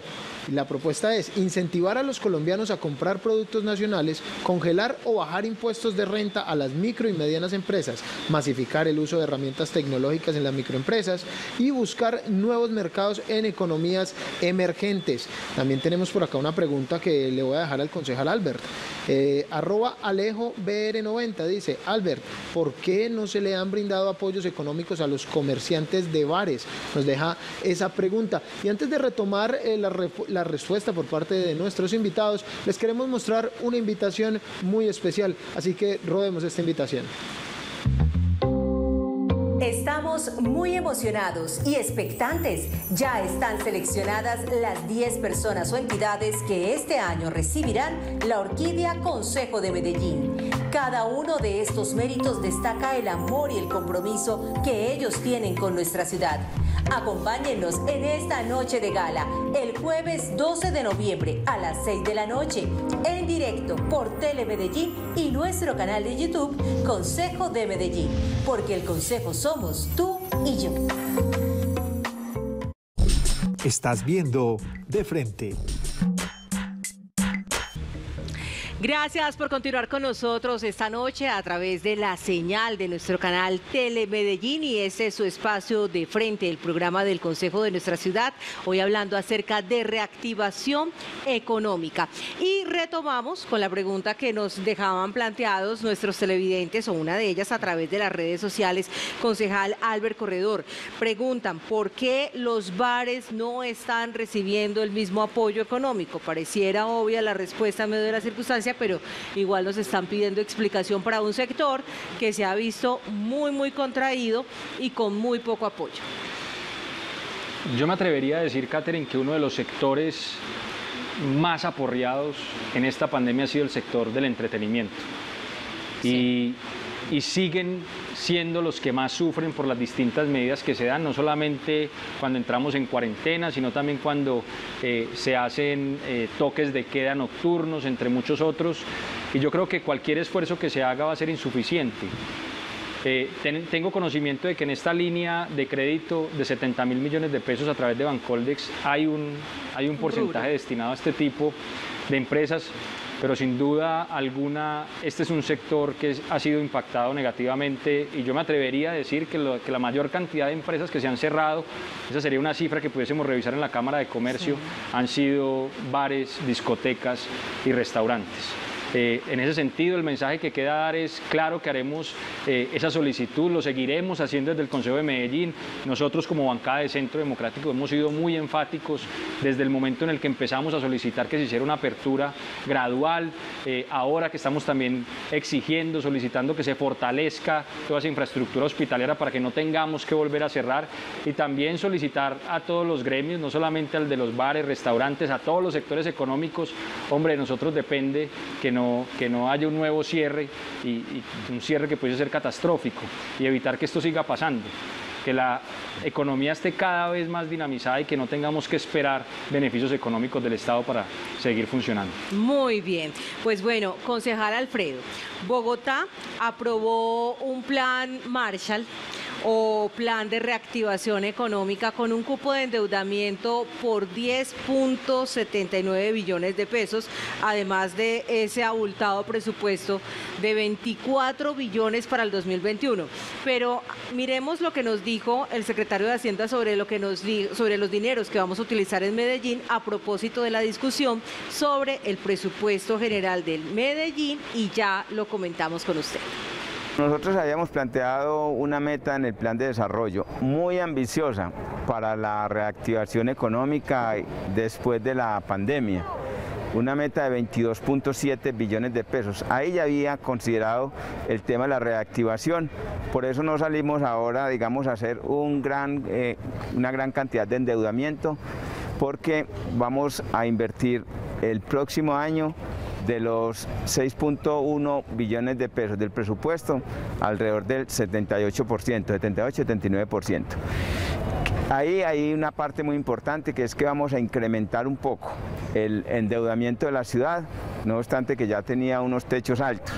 La propuesta es incentivar a los colombianos a comprar productos nacionales, congelar o bajar impuestos de renta a las micro y medianas empresas, masificar el uso de herramientas tecnológicas en las microempresas y buscar nuevos mercados en economías emergentes. También tenemos por acá una pregunta que le voy a dejar al concejal Albert. @AlejoBR90 dice: Albert, ¿por qué no se le han brindado apoyos económicos a los comerciantes de bares? Nos deja esa pregunta. Y antes de retomar la respuesta por parte de nuestros invitados, les queremos mostrar una invitación muy especial, así que rodemos esta invitación. Estamos muy emocionados y expectantes. Ya están seleccionadas las 10 personas o entidades que este año recibirán la Orquídea Consejo de Medellín. Cada uno de estos méritos destaca el amor y el compromiso que ellos tienen con nuestra ciudad. Acompáñennos en esta noche de gala, el jueves 12 de noviembre a las 6 de la noche, en directo por Telemedellín y nuestro canal de YouTube Consejo de Medellín, porque el Consejo somos tú y yo. Estás viendo De Frente. Gracias por continuar con nosotros esta noche a través de la señal de nuestro canal Telemedellín, y este es su espacio De Frente, el programa del Consejo de nuestra ciudad, hoy hablando acerca de reactivación económica. Y retomamos con la pregunta que nos dejaban planteados nuestros televidentes, o una de ellas a través de las redes sociales. Concejal Albert Corredor, preguntan: ¿por qué los bares no están recibiendo el mismo apoyo económico? Pareciera obvia la respuesta en medio de la circunstancia, pero igual nos están pidiendo explicación para un sector que se ha visto muy contraído y con muy poco apoyo. Yo me atrevería a decir, Catherine, que uno de los sectores más aporreados en esta pandemia ha sido el sector del entretenimiento. Sí. Y siguen siendo los que más sufren por las distintas medidas que se dan, no solamente cuando entramos en cuarentena, sino también cuando se hacen toques de queda nocturnos, entre muchos otros. Y yo creo que cualquier esfuerzo que se haga va a ser insuficiente. Tengo conocimiento de que en esta línea de crédito de 70.000 millones de pesos a través de Bancoldex hay un porcentaje destinado a este tipo de empresas, pero sin duda alguna este es un sector que ha sido impactado negativamente, y yo me atrevería a decir que la mayor cantidad de empresas que se han cerrado, esa sería una cifra que pudiésemos revisar en la Cámara de Comercio, sí, han sido bares, discotecas y restaurantes. En ese sentido, el mensaje que queda dar es claro que haremos esa solicitud, lo seguiremos haciendo desde el Consejo de Medellín. Nosotros como bancada de Centro Democrático hemos sido muy enfáticos desde el momento en el que empezamos a solicitar que se hiciera una apertura gradual, ahora que estamos también exigiendo, solicitando que se fortalezca toda esa infraestructura hospitalera para que no tengamos que volver a cerrar, y también solicitar a todos los gremios, no solamente al de los bares, restaurantes, a todos los sectores económicos. Hombre, de nosotros depende que no haya un nuevo cierre y un cierre que puede ser catastrófico, y evitar que esto siga pasando, que la economía esté cada vez más dinamizada y que no tengamos que esperar beneficios económicos del Estado para seguir funcionando. Muy bien, pues bueno, concejal Alfredo, Bogotá aprobó un plan Marshall o plan de reactivación económica con un cupo de endeudamiento por 10.79 billones de pesos, además de ese abultado presupuesto de 24 billones para el 2021. Pero miremos lo que nos dijo el secretario de Hacienda sobre los dineros que vamos a utilizar en Medellín a propósito de la discusión sobre el presupuesto general del Medellín, y ya lo comentamos con usted. Nosotros habíamos planteado una meta en el plan de desarrollo muy ambiciosa para la reactivación económica después de la pandemia. Una meta de 22.7 billones de pesos. Ahí ya había considerado el tema de la reactivación, por eso no salimos ahora, digamos, a hacer una gran cantidad de endeudamiento, porque vamos a invertir el próximo año de los 6.1 billones de pesos del presupuesto, alrededor del 78%, 78-79%. Ahí hay una parte muy importante, que es que vamos a incrementar un poco el endeudamiento de la ciudad, no obstante que ya tenía unos techos altos.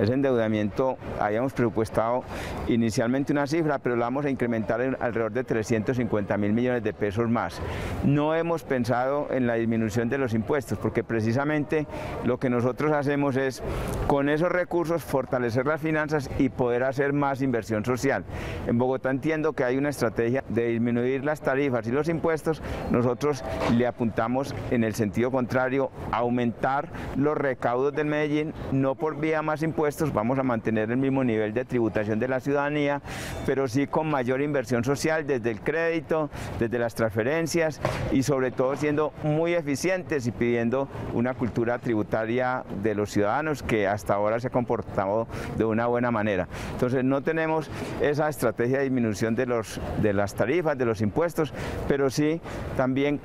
Ese endeudamiento habíamos presupuestado inicialmente una cifra, pero lo vamos a incrementar en alrededor de 350.000 millones de pesos más. No hemos pensado en la disminución de los impuestos, porque precisamente lo que nosotros hacemos es, con esos recursos, fortalecer las finanzas y poder hacer más inversión social. En Bogotá entiendo que hay una estrategia de disminuir las tarifas y los impuestos. Nosotros le apuntamos en el sentido contrario, a aumentar los recaudos del Medellín, no por vía más impuestos, vamos a mantener el mismo nivel de tributación de la ciudadanía, pero sí con mayor inversión social desde el crédito, desde las transferencias y sobre todo siendo muy eficientes y pidiendo una cultura tributaria de los ciudadanos que hasta ahora se ha comportado de una buena manera. Entonces no tenemos esa estrategia de disminución de las tarifas, de los impuestos, pero sí también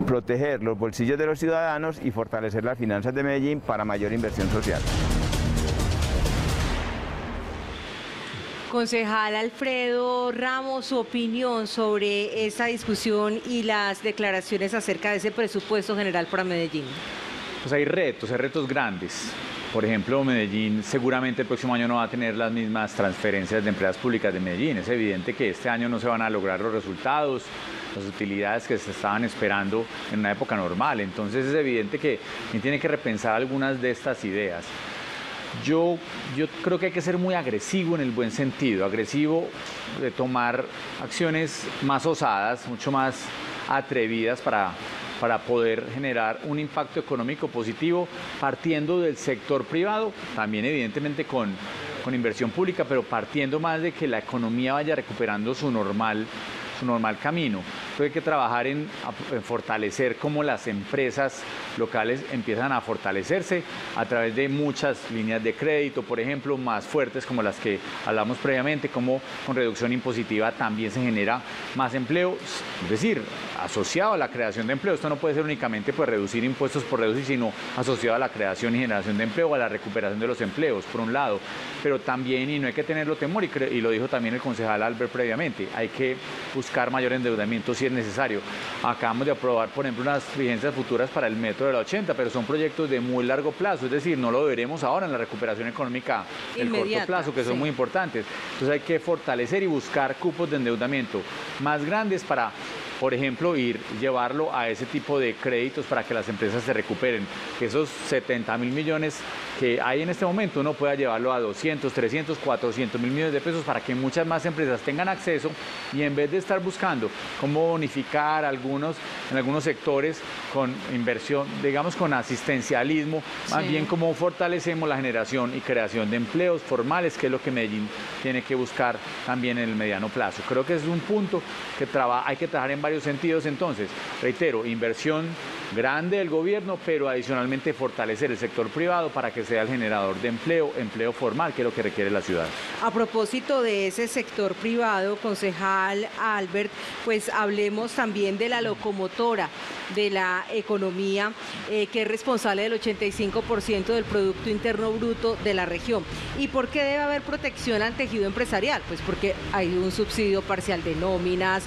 proteger los bolsillos de los ciudadanos y fortalecer las finanzas de Medellín para mayor inversión social. Concejal Alfredo Ramos, su opinión sobre esta discusión y las declaraciones acerca de ese presupuesto general para Medellín. Pues hay retos grandes. Por ejemplo, Medellín seguramente el próximo año no va a tener las mismas transferencias de empresas públicas de Medellín. Es evidente que este año no se van a lograr los resultados, las utilidades que se estaban esperando en una época normal. Entonces es evidente que tiene que repensar algunas de estas ideas. Yo creo que hay que ser muy agresivo en el buen sentido, agresivo de tomar acciones más osadas, mucho más atrevidas para poder generar un impacto económico positivo partiendo del sector privado, también evidentemente con inversión pública, pero partiendo más de que la economía vaya recuperando su normal camino. Entonces hay que trabajar en fortalecer cómo las empresas locales empiezan a fortalecerse a través de muchas líneas de crédito, por ejemplo, más fuertes como las que hablamos previamente, como con reducción impositiva también se genera más empleo, es decir, asociado a la creación de empleo. Esto no puede ser únicamente pues reducir impuestos por reducir, sino asociado a la creación y generación de empleo, a la recuperación de los empleos, por un lado, pero también, y no hay que tenerlo temor, y lo dijo también el concejal Albert previamente, hay que buscar mayor endeudamiento si es necesario. Acabamos de aprobar, por ejemplo, unas vigencias futuras para el metro de la 80, pero son proyectos de muy largo plazo, es decir, no lo veremos ahora en la recuperación económica del corto plazo, que son muy importantes. Entonces hay que fortalecer y buscar cupos de endeudamiento más grandes para, por ejemplo, llevarlo a ese tipo de créditos para que las empresas se recuperen, que esos 70.000 millones que hay en este momento uno pueda llevarlo a 200, 300, 400.000 millones de pesos para que muchas más empresas tengan acceso y en vez de estar buscando cómo bonificar en algunos sectores con inversión, digamos con asistencialismo, más bien cómo fortalecemos la generación y creación de empleos formales, que es lo que Medellín tiene que buscar también en el mediano plazo. Creo que es un punto que hay que trabajar en varios sentidos. Entonces, reitero, inversión grande del gobierno, pero adicionalmente fortalecer el sector privado para que sea el generador de empleo formal, que es lo que requiere la ciudad. A propósito de ese sector privado, concejal Albert, pues hablemos también de la locomotora de la economía, que es responsable del 85% del Producto Interno Bruto de la región. ¿Y por qué debe haber protección al tejido empresarial? Pues porque hay un subsidio parcial de nóminas,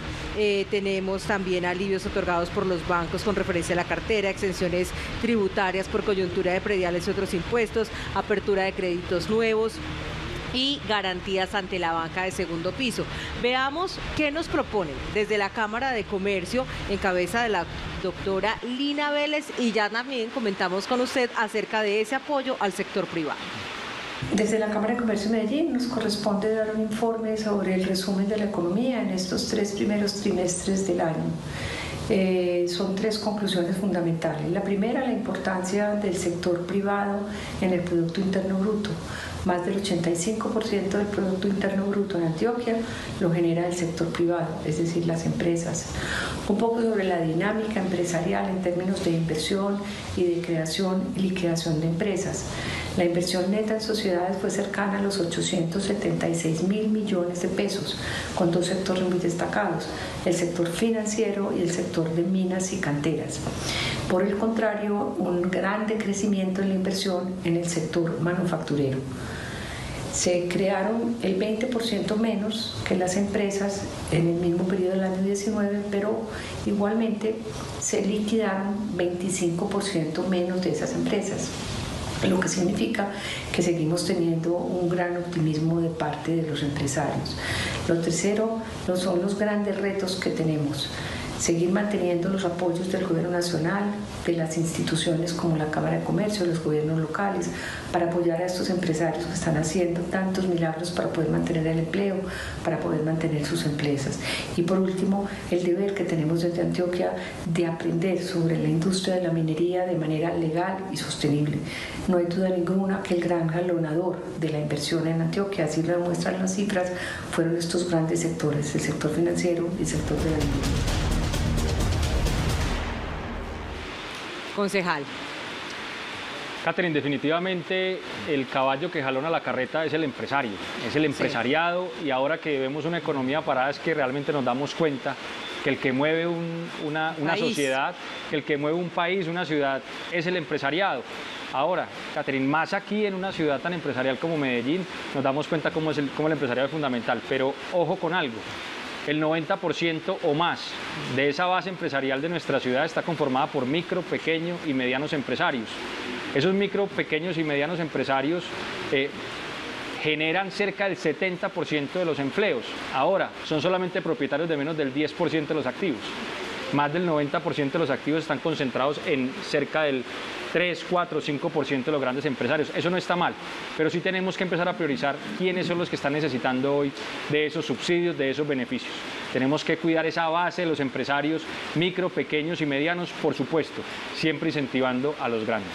tenemos también alivios otorgados por los bancos con referencia a la cartera, exenciones tributarias por coyuntura de prediales y otros impuestos, apertura de créditos nuevos y garantías ante la banca de segundo piso. Veamos qué nos proponen desde la Cámara de Comercio en cabeza de la doctora Lina Vélez, y ya también comentamos con usted acerca de ese apoyo al sector privado. Desde la Cámara de Comercio de Medellín nos corresponde dar un informe sobre el resumen de la economía en estos 3 primeros trimestres del año. Son 3 conclusiones fundamentales. La primera, la importancia del sector privado en el Producto Interno Bruto. Más del 85% del Producto Interno Bruto en Antioquia lo genera el sector privado, es decir, las empresas. Un poco sobre la dinámica empresarial en términos de inversión y de creación y liquidación de empresas. La inversión neta en sociedades fue cercana a los 876.000 millones de pesos, con 2 sectores muy destacados, el sector financiero y el sector de minas y canteras. Por el contrario, un gran decrecimiento en la inversión en el sector manufacturero. Se crearon el 20% menos que las empresas en el mismo periodo del año 19, pero igualmente se liquidaron 25% menos de esas empresas, lo que significa que seguimos teniendo un gran optimismo de parte de los empresarios. Lo tercero son los grandes retos que tenemos. Seguir manteniendo los apoyos del Gobierno Nacional, de las instituciones como la Cámara de Comercio, los gobiernos locales, para apoyar a estos empresarios que están haciendo tantos milagros para poder mantener el empleo, para poder mantener sus empresas. Y por último, el deber que tenemos desde Antioquia de aprender sobre la industria de la minería de manera legal y sostenible. No hay duda ninguna que el gran jalonador de la inversión en Antioquia, así lo demuestran las cifras, fueron estos grandes sectores, el sector financiero y el sector de la minería. Concejal. Catherine, definitivamente el caballo que jalona la carreta es el empresario, es el empresariado, y ahora que vemos una economía parada es que realmente nos damos cuenta que el que mueve una sociedad, que el que mueve un país, una ciudad, es el empresariado. Ahora, Catherine, más aquí en una ciudad tan empresarial como Medellín, nos damos cuenta cómo el empresariado es fundamental, pero ojo con algo. El 90% o más de esa base empresarial de nuestra ciudad está conformada por micro, pequeños y medianos empresarios. Esos micro, pequeños y medianos empresarios generan cerca del 70% de los empleos. Ahora, son solamente propietarios de menos del 10% de los activos. Más del 90% de los activos están concentrados en cerca del 3, 4, 5% de los grandes empresarios. Eso no está mal, pero sí tenemos que empezar a priorizar quiénes son los que están necesitando hoy de esos subsidios, de esos beneficios. Tenemos que cuidar esa base de los empresarios micro, pequeños y medianos, por supuesto, siempre incentivando a los grandes.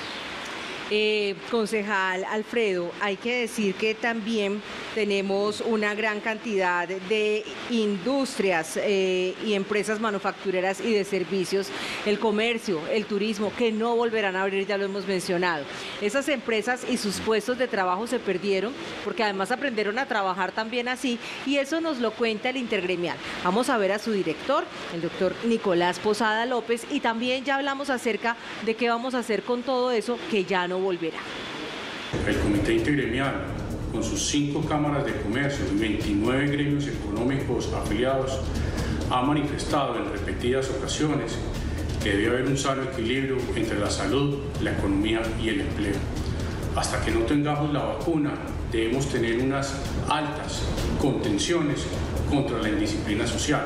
Concejal Alfredo, hay que decir que también tenemos una gran cantidad de industrias y empresas manufactureras y de servicios, el comercio, el turismo, que no volverán a abrir, ya lo hemos mencionado. Esas empresas y sus puestos de trabajo se perdieron porque además aprendieron a trabajar también así, y eso nos lo cuenta el Intergremial. Vamos a ver a su director, el doctor Nicolás Posada López, y también ya hablamos acerca de qué vamos a hacer con todo eso que ya no volverá. El Comité Intergremial, con sus 5 cámaras de comercio y 29 gremios económicos afiliados, ha manifestado en repetidas ocasiones que debe haber un sano equilibrio entre la salud, la economía y el empleo. Hasta que no tengamos la vacuna, debemos tener unas altas contenciones contra la indisciplina social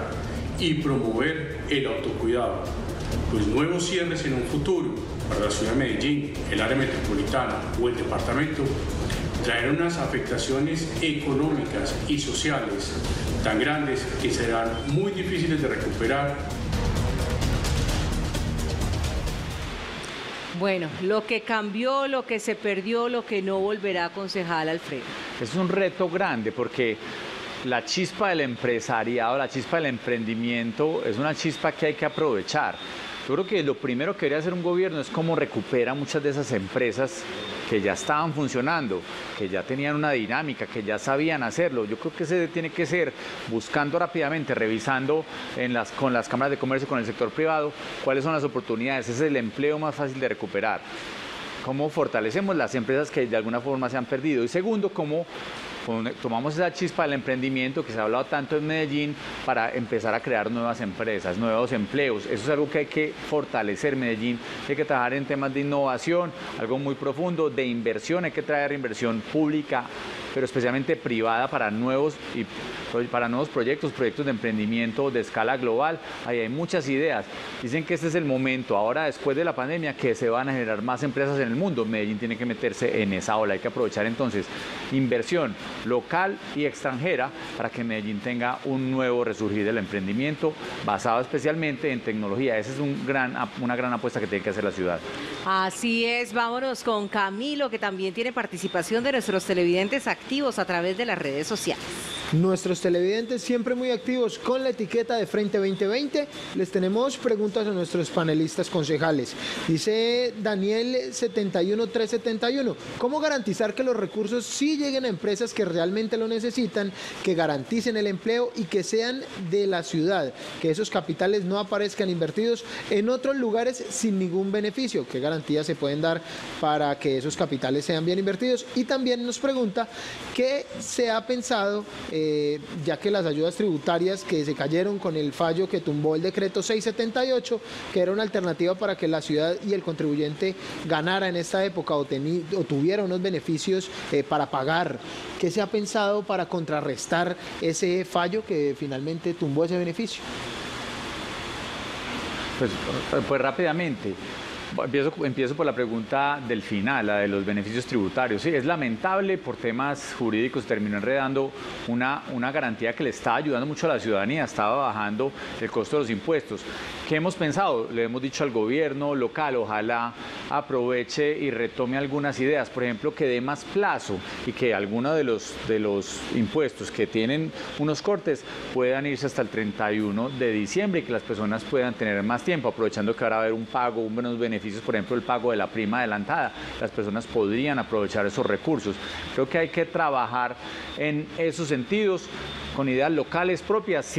y promover el autocuidado, pues nuevos cierres en un futuro para la ciudad de Medellín, el área metropolitana o el departamento traerán unas afectaciones económicas y sociales tan grandes que serán muy difíciles de recuperar. Bueno, lo que cambió, lo que se perdió, lo que no volverá, concejal Alfredo. Es un reto grande porque la chispa del empresariado, la chispa del emprendimiento es una chispa que hay que aprovechar. Yo creo que lo primero que debería hacer un gobierno es cómo recupera muchas de esas empresas que ya estaban funcionando, que ya tenían una dinámica, que ya sabían hacerlo. Yo creo que ese tiene que ser buscando rápidamente, revisando con las cámaras de comercio, con el sector privado, cuáles son las oportunidades. Ese es el empleo más fácil de recuperar. Cómo fortalecemos las empresas que de alguna forma se han perdido. Y segundo, cómo tomamos esa chispa del emprendimiento que se ha hablado tanto en Medellín para empezar a crear nuevas empresas, nuevos empleos. Eso es algo que hay que fortalecer. Medellín hay que trabajar en temas de innovación, algo muy profundo, de inversión. Hay que traer inversión pública, pero especialmente privada para nuevos proyectos de emprendimiento de escala global. Ahí hay muchas ideas. Dicen que este es el momento, ahora después de la pandemia, que se van a generar más empresas en el mundo. Medellín tiene que meterse en esa ola. Hay que aprovechar entonces inversión local y extranjera para que Medellín tenga un nuevo resurgir del emprendimiento basado especialmente en tecnología. Esa es una gran apuesta que tiene que hacer la ciudad. Así es, vámonos con Camilo, que también tiene participación de nuestros televidentes activos a través de las redes sociales. Nuestros televidentes siempre muy activos con la etiqueta de Frente 2020. Les tenemos preguntas a nuestros panelistas concejales. Dice Daniel 71371, ¿cómo garantizar que los recursos sí lleguen a empresas que realmente lo necesitan, que garanticen el empleo y que sean de la ciudad, que esos capitales no aparezcan invertidos en otros lugares sin ningún beneficio? ¿Qué garantías se pueden dar para que esos capitales sean bien invertidos? Y también nos pregunta qué se ha pensado, ya que las ayudas tributarias que se cayeron con el fallo que tumbó el decreto 678, que era una alternativa para que la ciudad y el contribuyente ganara en esta época o tuviera unos beneficios para pagar. ¿Qué se ha pensado para contrarrestar ese fallo que finalmente tumbó ese beneficio? Pues rápidamente. Empiezo por la pregunta del final, la de los beneficios tributarios. Sí, es lamentable, por temas jurídicos terminó enredando una garantía que le está ayudando mucho a la ciudadanía, estaba bajando el costo de los impuestos. ¿Qué hemos pensado? Le hemos dicho al gobierno local, ojalá aproveche y retome algunas ideas, por ejemplo, que dé más plazo y que algunos de los impuestos que tienen unos cortes puedan irse hasta el 31 de diciembre y que las personas puedan tener más tiempo, aprovechando que ahora va a haber un pago, unos beneficios, por ejemplo, el pago de la prima adelantada. Las personas podrían aprovechar esos recursos. Creo que hay que trabajar en esos sentidos con ideas locales propias,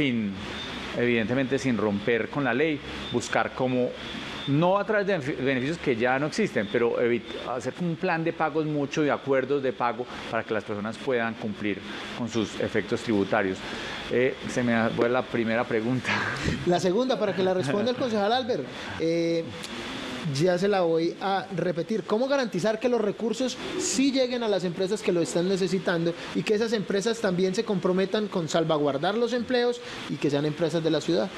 evidentemente sin romper con la ley, buscar cómo, no a través de beneficios que ya no existen, pero hacer un plan de pagos mucho y acuerdos de pago para que las personas puedan cumplir con sus efectos tributarios. Se me fue la primera pregunta. La segunda, para que la responda el concejal Albert. Ya se la voy a repetir. ¿Cómo garantizar que los recursos sí lleguen a las empresas que lo están necesitando y que esas empresas también se comprometan con salvaguardar los empleos y que sean empresas de la ciudad?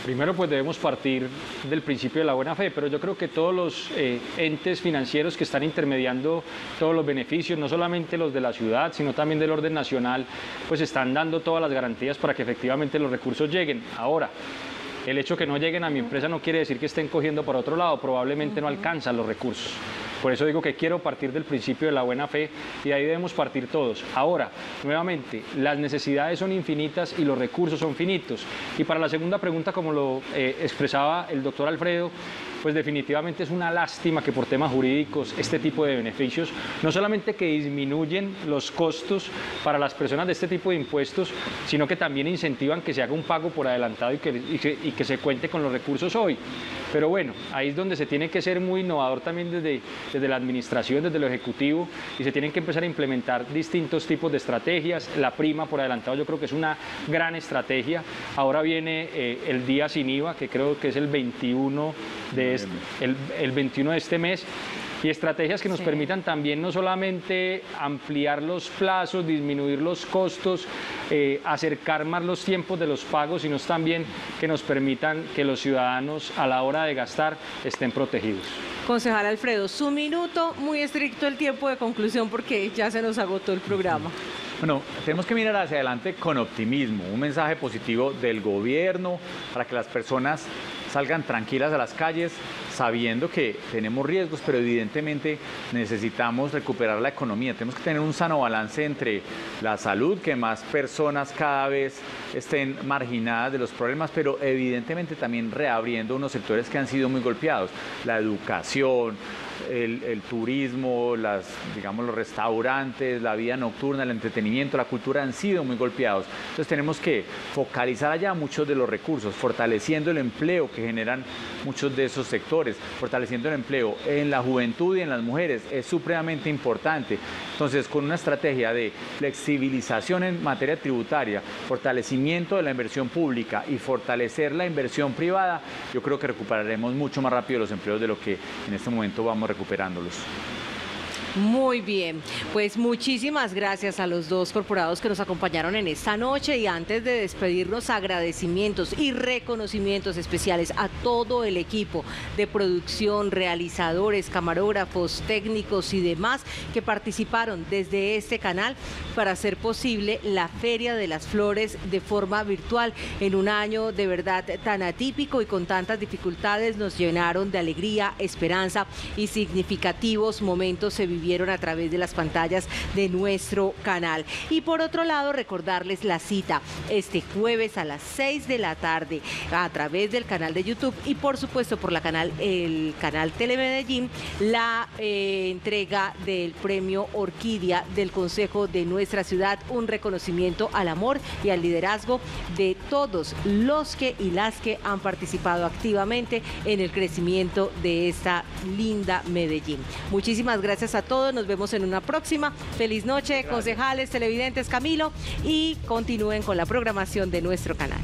Primero, pues debemos partir del principio de la buena fe, pero yo creo que todos los entes financieros que están intermediando todos los beneficios, no solamente los de la ciudad, sino también del orden nacional, pues están dando todas las garantías para que efectivamente los recursos lleguen. Ahora, el hecho que no lleguen a mi empresa no quiere decir que estén cogiendo para otro lado, probablemente no alcanzan los recursos. Por eso digo que quiero partir del principio de la buena fe y ahí debemos partir todos. Ahora, nuevamente, las necesidades son infinitas y los recursos son finitos. Y para la segunda pregunta, como lo expresaba el doctor Alfredo, pues definitivamente es una lástima que por temas jurídicos este tipo de beneficios, no solamente que disminuyen los costos para las personas de este tipo de impuestos, sino que también incentivan que se haga un pago por adelantado y que se cuente con los recursos hoy. Pero bueno, ahí es donde se tiene que ser muy innovador también desde la administración, desde lo ejecutivo, y se tienen que empezar a implementar distintos tipos de estrategias. La prima por adelantado yo creo que es una gran estrategia. Ahora viene el día sin IVA, que creo que es el 21 de este mes, y estrategias que nos permitan también no solamente ampliar los plazos, disminuir los costos, acercar más los tiempos de los pagos, sino también que nos permitan que los ciudadanos a la hora de gastar estén protegidos. Concejal Alfredo, su minuto, muy estricto el tiempo de conclusión porque ya se nos agotó el programa. Bueno, tenemos que mirar hacia adelante con optimismo, un mensaje positivo del gobierno para que las personas salgan tranquilas a las calles, sabiendo que tenemos riesgos, pero evidentemente necesitamos recuperar la economía. Tenemos que tener un sano balance entre la salud, que más personas cada vez estén marginadas de los problemas, pero evidentemente también reabriendo unos sectores que han sido muy golpeados, la educación, el turismo, los restaurantes, la vida nocturna, el entretenimiento, la cultura han sido muy golpeados. Entonces tenemos que focalizar allá muchos de los recursos, fortaleciendo el empleo que generan muchos de esos sectores, fortaleciendo el empleo en la juventud y en las mujeres, es supremamente importante. Entonces, con una estrategia de flexibilización en materia tributaria, fortalecimiento de la inversión pública y fortalecer la inversión privada, yo creo que recuperaremos mucho más rápido los empleos de lo que en este momento vamos recuperándolos. Muy bien, pues muchísimas gracias a los dos corporados que nos acompañaron en esta noche, y antes de despedirnos, agradecimientos y reconocimientos especiales a todo el equipo de producción, realizadores, camarógrafos, técnicos y demás que participaron desde este canal para hacer posible la Feria de las Flores de forma virtual en un año de verdad tan atípico y con tantas dificultades. Nos llenaron de alegría, esperanza y significativos momentos se vivieron vieron a través de las pantallas de nuestro canal. Y por otro lado, recordarles la cita este jueves a las 6 de la tarde a través del canal de YouTube y por supuesto por el canal Telemedellín, la entrega del premio Orquídea del Consejo de nuestra ciudad, un reconocimiento al amor y al liderazgo de todos los que y las que han participado activamente en el crecimiento de esta linda Medellín. Muchísimas gracias a todos, nos vemos en una próxima. Feliz noche, concejales, televidentes, Camilo, y continúen con la programación de nuestro canal.